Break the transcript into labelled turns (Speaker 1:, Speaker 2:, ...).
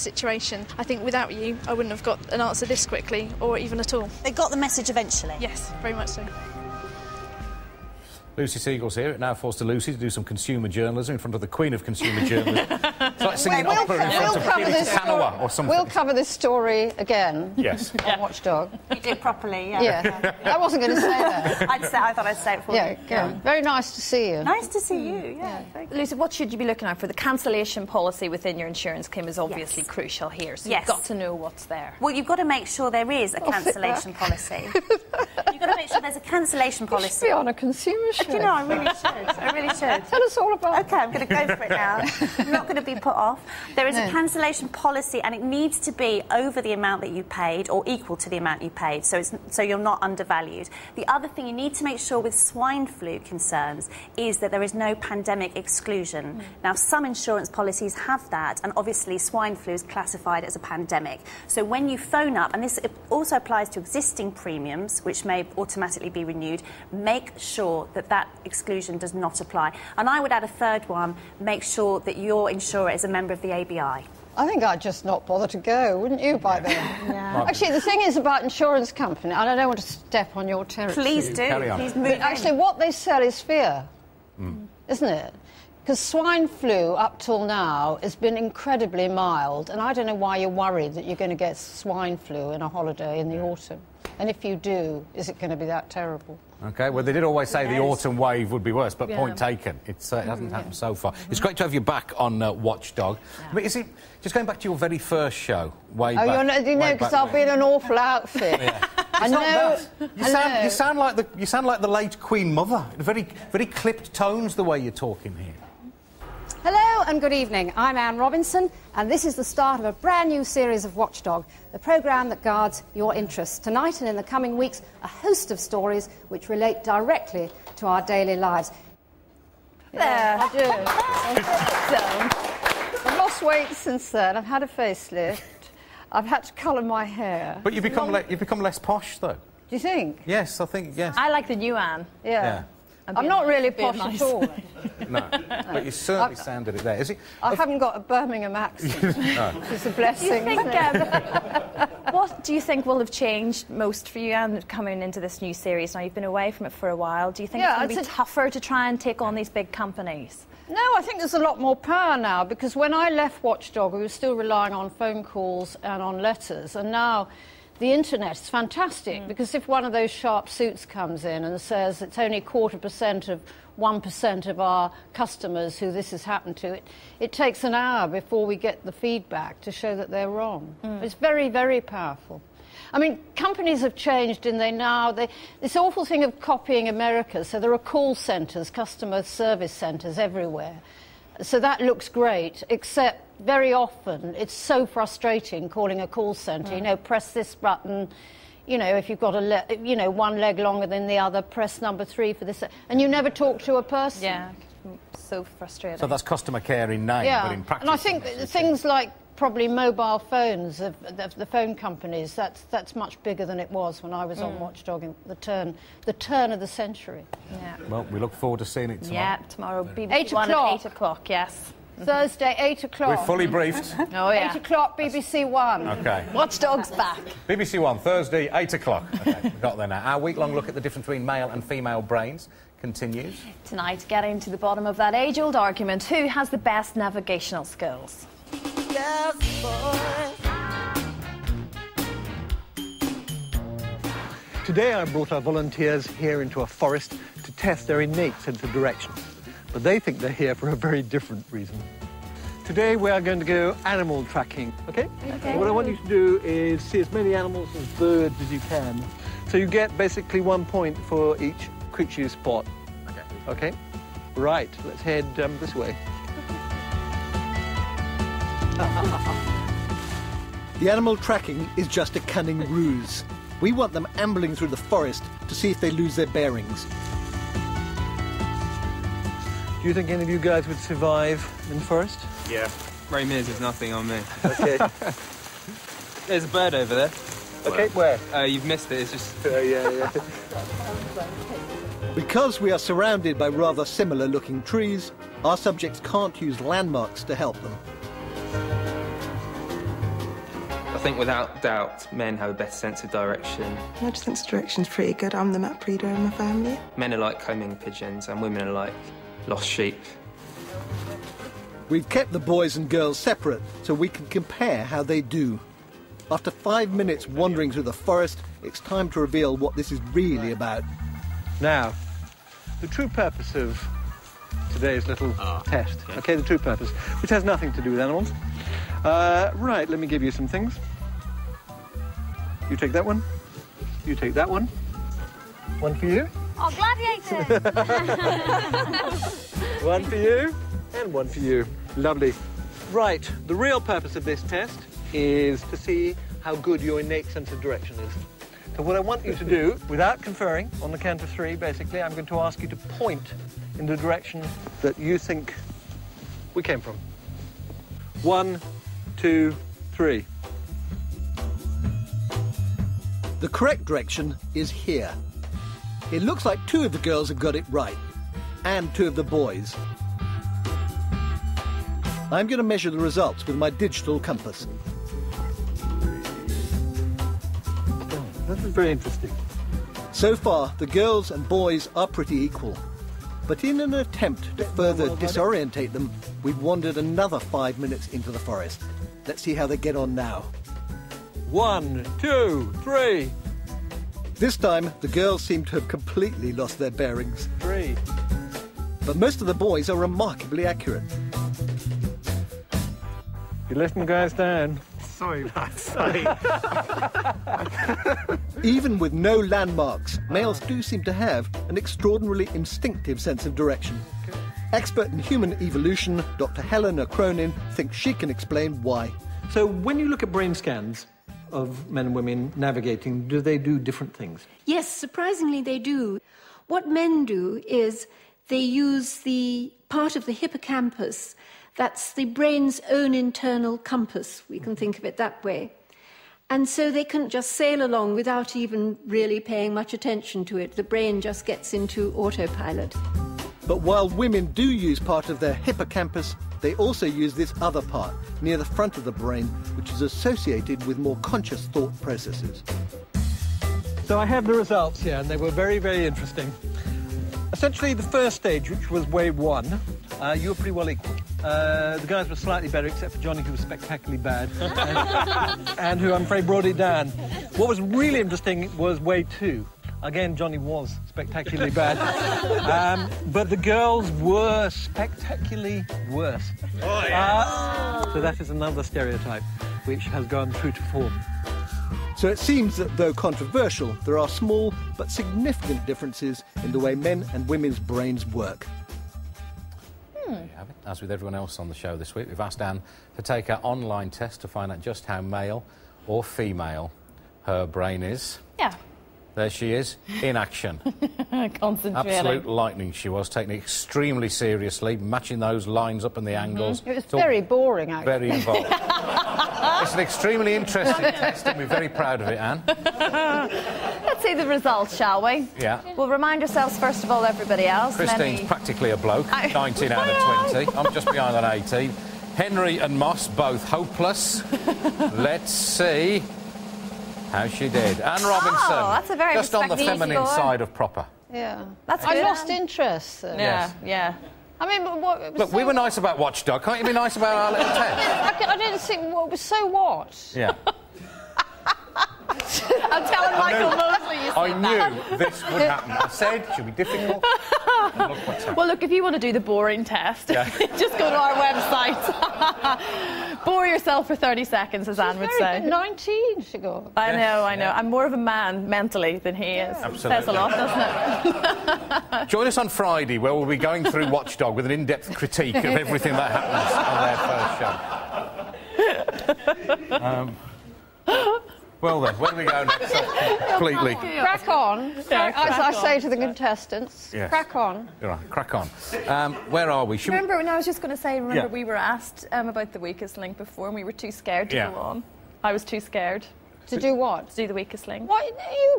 Speaker 1: situation. I think without you, I wouldn't have got an answer this quickly, or even at all.
Speaker 2: They got the message eventually?
Speaker 1: Yes, very much so.
Speaker 3: Lucy Siegel's here. It now falls to Lucy to do some consumer journalism in front of the Queen of Consumer Journalism. It's like singing opera in front of Kanawa or something.
Speaker 4: We'll cover this story again.
Speaker 3: Yes.
Speaker 4: On Watchdog.
Speaker 2: You did properly, yeah.
Speaker 4: Yeah. I wasn't going to say that.
Speaker 2: I thought I'd say it for you.
Speaker 4: Yeah. Very nice to see you.
Speaker 2: Nice to see you, yeah.
Speaker 5: Lucy, what should you be looking out for? The cancellation policy within your insurance claim is obviously crucial here, so you've got to know what's there.
Speaker 2: Well, you've got to make sure there is a cancellation policy. You've got to make sure there's a cancellation policy.
Speaker 4: You should be on a consumer show.
Speaker 2: Do you know, I really should. I really should.
Speaker 4: Tell us all about it.
Speaker 2: OK, I'm going to go for it now. I'm not going to be put off. There is a cancellation policy, and it needs to be over the amount that you paid or equal to the amount you paid, so you're not undervalued. The other thing you need to make sure with swine flu concerns is that there is no pandemic exclusion. Now, some insurance policies have that, and obviously swine flu is classified as a pandemic. So when you phone up, and this also applies to existing premiums, which may automatically be renewed, make sure that that exclusion does not apply. And I would add a third one: make sure that your insurer is a member of the ABI.
Speaker 4: I think I'd just not bother to go, wouldn't you, by then? Yeah. Actually, the thing is about insurance company, and I don't want to step on your territory.
Speaker 2: Please do. Please move.
Speaker 4: Actually, what they sell is fear, isn't it? Because swine flu, up till now, has been incredibly mild, and I don't know why you're worried that you're going to get swine flu in a holiday in the autumn. And if you do, is it going to be that terrible?
Speaker 3: OK, well, they did always say the autumn wave would be worse, but point taken. It hasn't happened so far. It's great to have you back on Watchdog. But is it, just going back to your very first show, way back...
Speaker 4: Oh, you know, because I'll be in an awful outfit. I know.
Speaker 3: You sound like the late Queen Mother. Very, very clipped tones, the way you're talking here.
Speaker 6: Hello and good evening. I'm Anne Robinson, and this is the start of a brand new series of Watchdog, the programme that guards your interests. Tonight and in the coming weeks, a host of stories which relate directly to our daily lives.
Speaker 4: There, I do. I've lost weight since then. I've had a facelift. I've had to colour my hair.
Speaker 3: But you've become less posh, though.
Speaker 4: Do you think?
Speaker 3: Yes, I think, yes.
Speaker 5: I like the new Anne.
Speaker 4: Yeah. I'm not really posh at all.
Speaker 3: No, but you certainly sounded it there. Is it?
Speaker 4: I haven't got a Birmingham accent. No. It's a blessing.
Speaker 5: What do you think will have changed most for you, Anne, coming into this new series? Now, you've been away from it for a while. Do you think it's going to be tougher to try and take on these big companies?
Speaker 4: No, I think there's a lot more power now, because when I left Watchdog, we were still relying on phone calls and on letters, and now the internet is fantastic, because if one of those sharp suits comes in and says it's only 0.25% of 1% of our customers who this has happened to, it takes an hour before we get the feedback to show that they're wrong. It's very, very powerful. I mean, companies have changed in this awful thing of copying America, so there are call centres, customer service centres everywhere. So that looks great, except very often it's so frustrating calling a call centre. You know, press this button. You know, if you've got one leg longer than the other, press number 3 for this, and you never talk to a person.
Speaker 5: Yeah, so frustrating.
Speaker 3: So that's customer care in name, but in practice.
Speaker 4: And I think things like probably mobile phones of the phone companies, that's much bigger than it was when I was on Watchdog in the turn of the century.
Speaker 5: Yeah.
Speaker 3: Well, we look forward to seeing it tomorrow.
Speaker 5: Yeah, tomorrow. BBC
Speaker 4: 8
Speaker 5: One
Speaker 4: o'clock.
Speaker 5: at 8 o'clock, yes.
Speaker 4: Thursday, 8 o'clock.
Speaker 3: We're fully briefed.
Speaker 5: Oh, yeah.
Speaker 4: 8 o'clock, BBC One.
Speaker 3: OK.
Speaker 5: Watchdog's back.
Speaker 3: BBC One, Thursday, 8 o'clock. OK, we've got there now. Our week-long look at the difference between male and female brains continues. Tonight,
Speaker 5: getting to the bottom of that age-old argument, who has the best navigational skills?
Speaker 7: Today I brought our volunteers here into a forest to test their innate sense of direction. But they think they're here for a very different reason. Today we are going to go animal tracking, OK? So what I want you to do is see as many animals as birds as you can. So you get basically 1 point for each creature you spot. OK? Right, let's head this way.
Speaker 8: The animal tracking is just a cunning ruse. We want them ambling through the forest to see if they lose their bearings.
Speaker 7: Do you think any of you guys would survive in the forest?
Speaker 9: Yeah. Ray Mears is nothing on me.
Speaker 7: OK.
Speaker 9: There's a bird over there.
Speaker 7: OK, where?
Speaker 9: You've missed it, it's just...
Speaker 7: yeah.
Speaker 8: Because we are surrounded by rather similar-looking trees, our subjects can't use landmarks to help them.
Speaker 9: think without doubt men have a better sense of direction.
Speaker 10: My sense of direction's pretty good. I'm the map reader in my family.
Speaker 9: Men are like homing pigeons and women are like lost sheep.
Speaker 8: We've kept the boys and girls separate so we can compare how they do. After 5 minutes wandering through the forest, it's time to reveal what this is really about.
Speaker 7: Now, the true purpose of today's little test, okay, the true purpose, which has nothing to do with animals. Right, let me give you some things. You take that one. You take that one. One for you.
Speaker 5: Oh, gladiator!
Speaker 7: One for you, and one for you. Lovely. Right, the real purpose of this test is to see how good your innate sense of direction is. So what I want you to do, without conferring, on the count of 3, basically, I'm going to ask you to point in the direction that you think we came from. 1, 2, 3.
Speaker 8: The correct direction is here. It looks like 2 of the girls have got it right, and 2 of the boys. I'm going to measure the results with my digital compass.
Speaker 7: This is very interesting.
Speaker 8: So far, the girls and boys are pretty equal. But in an attempt to further disorientate them, we've wandered another 5 minutes into the forest. Let's see how they get on now.
Speaker 7: 1, 2, 3.
Speaker 8: This time, the girls seem to have completely lost their bearings.
Speaker 7: 3.
Speaker 8: But most of the boys are remarkably accurate.
Speaker 7: You listening, guys, down?
Speaker 9: Sorry, lad, sorry.
Speaker 8: Even with no landmarks, males do seem to have an extraordinarily instinctive sense of direction. Expert in human evolution, Dr. Helena Cronin, thinks she can explain why.
Speaker 7: So when you look at brain scans of men and women navigating, do they do different things?
Speaker 11: Yes, surprisingly they do. What men do is they use the part of the hippocampus that's the brain's own internal compass. We can think of it that way. And so they can just sail along without even really paying much attention to it. The brain just gets into autopilot.
Speaker 8: But while women do use part of their hippocampus, they also use this other part, near the front of the brain, which is associated with more conscious thought processes.
Speaker 7: So I have the results here, and they were very, very interesting. Essentially, the first stage, which was wave 1, you were pretty well equal. The guys were slightly better, except for Johnny, who was spectacularly bad, and who, I'm afraid, brought it down. What was really interesting was wave 2. Again, Johnny was spectacularly bad. But the girls were spectacularly worse.
Speaker 9: Oh, yeah.
Speaker 7: So that is another stereotype which has gone true to form.
Speaker 8: So it seems that, though controversial, there are small but significant differences in the way men and women's brains work.
Speaker 3: There you have it. As with everyone else on the show this week, we've asked Anne to take our online test to find out just how male or female her brain is.
Speaker 5: Yeah.
Speaker 3: There she is, in action.
Speaker 5: Concentrating.
Speaker 3: Absolute lightning she was, taking it extremely seriously, matching those lines up and the angles.
Speaker 4: It was very boring, actually.
Speaker 3: Very involved. It's an extremely interesting test, and we're very proud of it, Anne.
Speaker 5: Let's see the results, shall we?
Speaker 3: Yeah.
Speaker 5: We'll remind ourselves, first of all, everybody else.
Speaker 3: Christine's practically a bloke, 19 out of 20. I'm just behind on 18. Henry and Moss, both hopeless. Let's see how she did. Anne Robinson.
Speaker 5: Oh, that's a very
Speaker 3: just on the feminine
Speaker 5: score.
Speaker 3: side of proper.
Speaker 4: Yeah.
Speaker 5: That's
Speaker 4: I
Speaker 5: good,
Speaker 4: lost
Speaker 5: Anne.
Speaker 4: interest.
Speaker 5: Yeah, yeah.
Speaker 4: I mean, but what... It was
Speaker 3: Look,
Speaker 4: so...
Speaker 3: we were nice about Watchdog. Can't you be nice about our little test?
Speaker 4: I didn't think... What was so what?
Speaker 3: Yeah.
Speaker 5: I'm telling Michael Mosley you
Speaker 3: I knew this would happen. I said it should be difficult. And look what's happened.
Speaker 5: Well, look, if you want to do the boring test, just go to our website. Bore yourself for 30 seconds, as Anne would say.
Speaker 4: 19 she got.
Speaker 5: I know. I'm more of a man mentally than he is.
Speaker 3: Absolutely.
Speaker 5: Says a lot, doesn't it?
Speaker 3: Join us on Friday, where we'll be going through Watchdog with an in-depth critique of everything that happens on their first show. Well then, where do we go next? Completely.
Speaker 4: Crack on. As I say to the contestants, crack on.
Speaker 3: Right, crack on. Where are we?
Speaker 5: I was just going to say, we were asked about the weakest link before, and we were too scared to go on. I was too scared.
Speaker 4: To do what?
Speaker 5: To do the weakest link.
Speaker 4: What? You